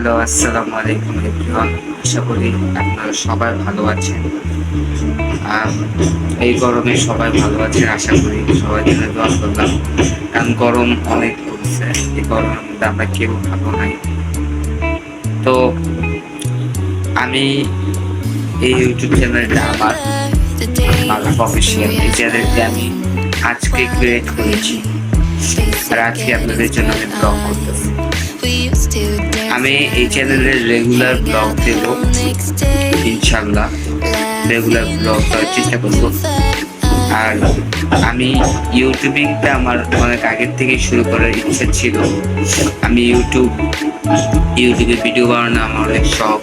Hello, আসসালামু আলাইকুম everyone. আশা করি আপনারা সবাই ভালো আছেন। আম, এই গরমে সবাই ভালো আছেন, আশা করি সবাই জন্য দোয়া করলাম। কারণ গরম অনেক পড়ছে, এই গরমের মধ্যে আমরা কেউ ভালো নাই। তো আমি এই ইউটিউব চ্যানেলটা আমার অফিসিয়াল, এই চ্যানেলটি আমি আজকে ক্রিয়েট করেছি, আর আজকে আপনাদের জন্য আমি ব্লগ করতেছি। আমি এই চ্যানেলের রেগুলার ব্লগ দেব, ইনশাল্লাহ রেগুলার ব্লগ দেওয়ার চেষ্টা করব। আর আমি ইউটিউবিংটা আমার অনেক আগের থেকে শুরু করার ইচ্ছা ছিল। আমি ইউটিউবে ভিডিও বানানো আমার অনেক শখ।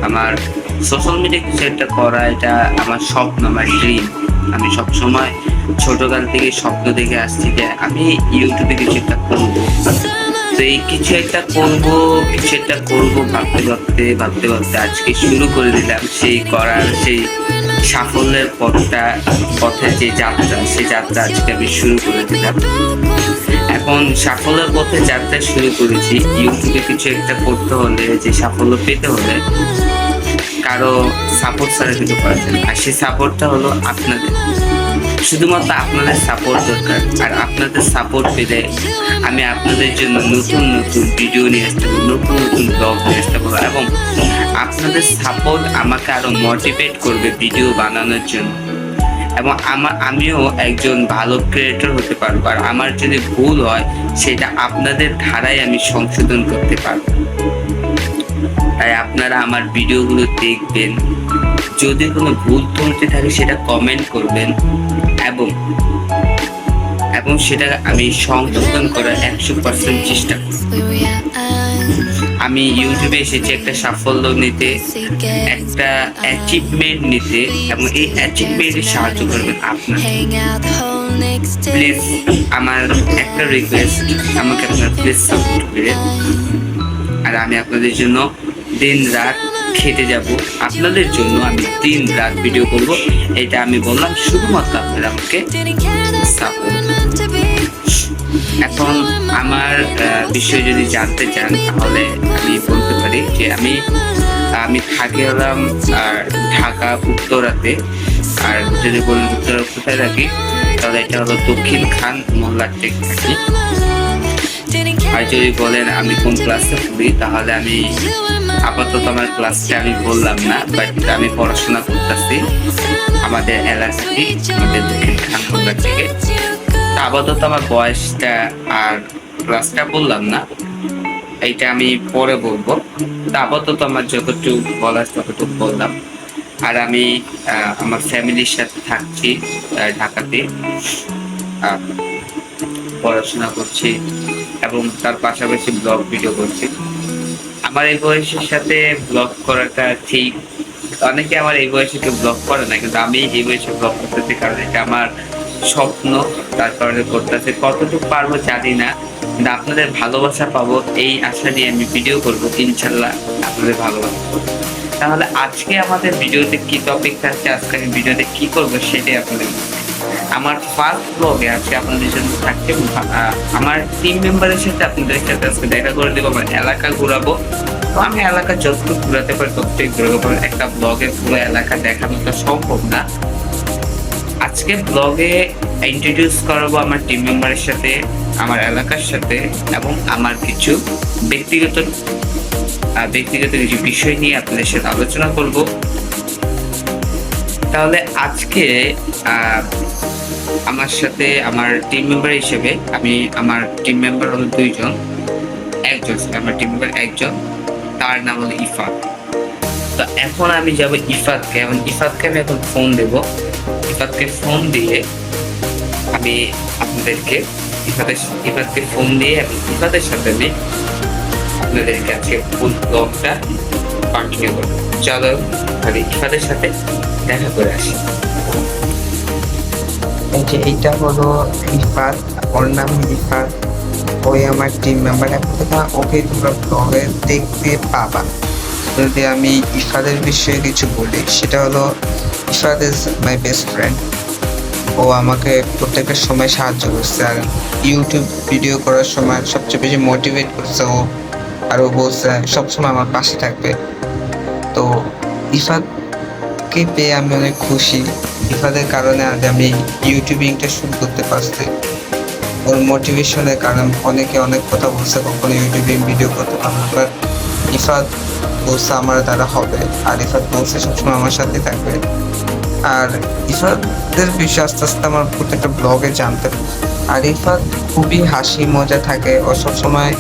আমার সোশ্যাল মিডিয়া কিছু একটা করা, এটা আমার স্বপ্ন, আমার ড্রিম। আমি সবসময় ছোটকাল থেকে স্বপ্ন দেখে আসছি যে আমি ইউটিউবে কিছু একটা করবো। তো এই কিছু একটা করবো ভাবতে ভাবতে আজকে শুরু করে দিলাম সেই করার, সেই সাফল্যের পথে যে যাত্রা, সেই যাত্রা আজকে আমি শুরু করে দিলাম। এখন সাফল্যের পথে যাত্রা শুরু করেছি। ইউটিউবে কিছু একটা করতে হলে, যে সাফল্য পেতে হলে কারো সাপোর্ট ছাড়া কিছু করা যায় না। আর সেই সাপোর্টটা হলো আপনাদের, শুধুমাত্র আপনাদের সাপোর্ট দরকার। আর আপনাদের সাপোর্ট পেলে আমি আপনাদের জন্য নতুন নতুন ভিডিও নিয়ে আসতে পারবো, নতুন নতুন ব্লগ নিয়ে আসতে পারবো, এবং আপনাদের সাপোর্ট আমাকে আরো মোটিভেট করবে ভিডিও বানানোর জন্য। এবং আমিও একজন ভালো ক্রিয়েটর হতে পারবো। আর আমার যদি ভুল হয় সেটা আপনাদের ধারায় আমি সংশোধন করতে পারবো। তাই আপনারা আমার ভিডিওগুলো দেখবেন, যদি কোনো ভুল ত্রুটি থাকে সেটা কমেন্ট করবেন, এবং সেটা আমি সংশোধন করার 100% চেষ্টা করব। আমি ইউটিউবে এসেছি একটা সাফল্য নিতে, একটা অ্যাচিভমেন্ট নিতে, এবং এই অ্যাচিভমেন্টে সাহায্য করবেন আপনারা। প্লিজ আমার একটা রিকোয়েস্ট, আমাকে আপনারা প্লিজ সাপোর্ট করেন। আর আমি আপনাদের জন্য দিন রাত খেটে যাব, আপনাদের জন্য আমি দিন রাত ভিডিও করব। এটা আমি বললাম, শুধুমাত্র আপনারা আমাকে সাপোর্ট। এখন আমার বিষয় যদি জানতে চান তাহলে আমি বলতে পারি যে আমি থাকি হলাম ঢাকা উত্তরাতে। আর যদি বলেন উত্তরা কোথায় থাকি, তাহলে এটা হলো দক্ষিণ খান মোল্লার টেক থাকি। আর যদি বলেন আমি কোন ক্লাসে পড়ি, তাহলে আমি আপাতত আমার ক্লাসটা আমি বললাম না, বাট আমি পড়াশোনা করতেছি আমাদের এলাকাতে, আমাদের দক্ষিণ খান মোল্লার থেকে। আপাতত আমার বয়সটা আর ক্লাসটা বললাম না, এইটা আমি পরে বলবো। আপাতত আমার যতটুকু বলার ততটুকু বললাম। আর আমি আমার ফ্যামিলির সাথে থাকছি ঢাকাতে, পড়াশোনা করছি, এবং তার পাশাপাশি ব্লগ ভিডিও করছি। আমার এই বয়সের সাথে ব্লগ করাটা ঠিক, অনেকে আমার এই বয়সে কেউ ব্লগ করে না, কিন্তু আমি এই বয়সে ব্লগ করতেছি কারণ এটা আমার স্বপ্ন, তার কারণে করতেছি। কতটুকু পারবো জানি না, কিন্তু আপনাদের ভালোবাসা পাবো এই আশা নিয়ে আমি ভিডিও করবো, ইনশাল্লাহ আপনাদের ভালোবাসা পাবো। তাহলে আজকে আমাদের ভিডিওতে কি টপিক থাকছে, আজকে আমি ভিডিওতে কি করবো সেটাই আপনাদের আমার ফার্স্ট ব্লগে আজকে আপনাদের জন্য থাকছে। আমার টিম মেম্বারের সাথে আপনাদের সাথে আজকে দেখা করে দেবো, আমার এলাকা ঘুরাবো। তো আমি এলাকা যতটুকু ঘুরাতে পারি ততটুকু ঘুরাবো। একটা ব্লগে পুরো এলাকা দেখানো তো সম্ভব না। আজকে ব্লগে ইন্ট্রোডিউস করাবো আমার টিম মেম্বারের সাথে, আমার এলাকার সাথে, এবং আমার কিছু ব্যক্তিগত কিছু বিষয় নিয়ে আপনাদের সাথে আলোচনা করব। তাহলে আজকে আমার সাথে আমার টিম মেম্বার হিসেবে আমার টিম মেম্বার হলো দুইজন, আমার টিম মেম্বার একজন, তার নাম হলো ইফাত। তো এখন আমি যাব ইফাতকে, এবং ইফাতকে আমি এখন ফোন দেব। ইফাতকে ফোন দিয়ে আমি আপনাদেরকে ইফাতকে ফোন দিয়ে এবং ইফাতের সাথে আমি আপনাদেরকে আজকে ফুল ব্লগটা কন্টিনিউ করব। চলো তাহলে ইফাতের সাথে দেখা করে আসি। যে এইটা হলো ইফাত, ওর নাম ইফাত, ওই আমার টিম মেম্বার। ওকে তোমরা ব্লগে দেখতে পাবা। যদি আমি ইফাতের বিষয়ে কিছু বলি, সেটা হলো Ifat is my best friend. ও আমাকে প্রত্যেকটা সময় সাহায্য করছে, আর ইউটিউব ভিডিও করার সময় সবচেয়ে বেশি মোটিভেট করছে ও। আর ও বলছে সবসময় আমার পাশে থাকবে। তো ইফাতকে পেয়ে আমি অনেক খুশি। ইফাতের কারণে আজ আমি ইউটিউবিংটা শুরু করতে পারছি। ওর মোটিভেশনের কারণে অনেকে অনেক কথা বলছে কখনো ইউটিউবিং ভিডিও করতে পারবো, বাট ইফাত বলছে আমার দ্বারা হবে, আর ইফাত বলছে সবসময় আমার সাথে থাকবে। আর ইফাতের বিষয়ে আস্তে আস্তে আমার প্রত্যেকটা ব্লগে জানতে পারি। আর ইফাত খুবই হাসি মজা থাকে, ও সবসময়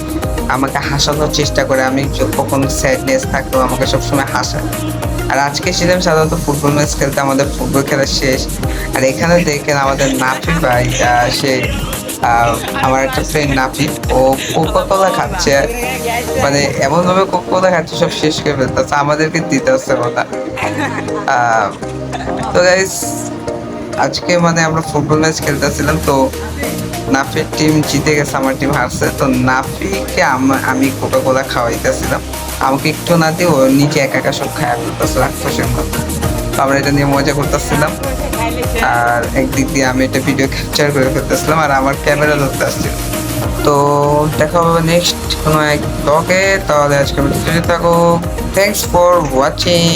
আমাকে হাসানোর চেষ্টা করে। আমি কখনো স্যাডনেস থাকলেও আমাকে সবসময় হাসায়। আর আজকে ছিলাম সাধারণত ফুটবল ম্যাচ খেলতে, আমাদের ফুটবল খেলা শেষ। আর এখানে দেখেন আমাদের নাফি ভাই, সে আমার একটা ফ্রেন্ড নাফি, ও কোকা-কোলা খাচ্ছে, মানে এমন ভাবে কোকা-কোলা খাচ্ছে সব শেষ করে ফেলতেছে, আমাদেরকে দিতে হচ্ছে কথা। তো গাইস, আজকে মানে আমরা ফুটবল ম্যাচ খেলতেছিলাম, তো নাফির টিম জিতে গেছে, আমার টিম হারছে। তো নাফিকে আমি কোকা-কোলা খাওয়াইতেছিলাম, আমাকে একটু না দিয়ে ও নিজে একা একা সব খাওয়া ফেলতেছে রাক্ষসের মতো। তো আমরা এটা নিয়ে মজা করতেছিলাম, আর একদিক দিয়ে আমি এটা ভিডিও ক্যাপচার করে ফেলতেছিলাম, আর আমার ক্যামেরা ধরতে আসছিল। তো দেখা হবে নেক্সট কোনো এক ব্লগে, তাহলে আজকে ভিডিওতে থাকো। Thanks for watching.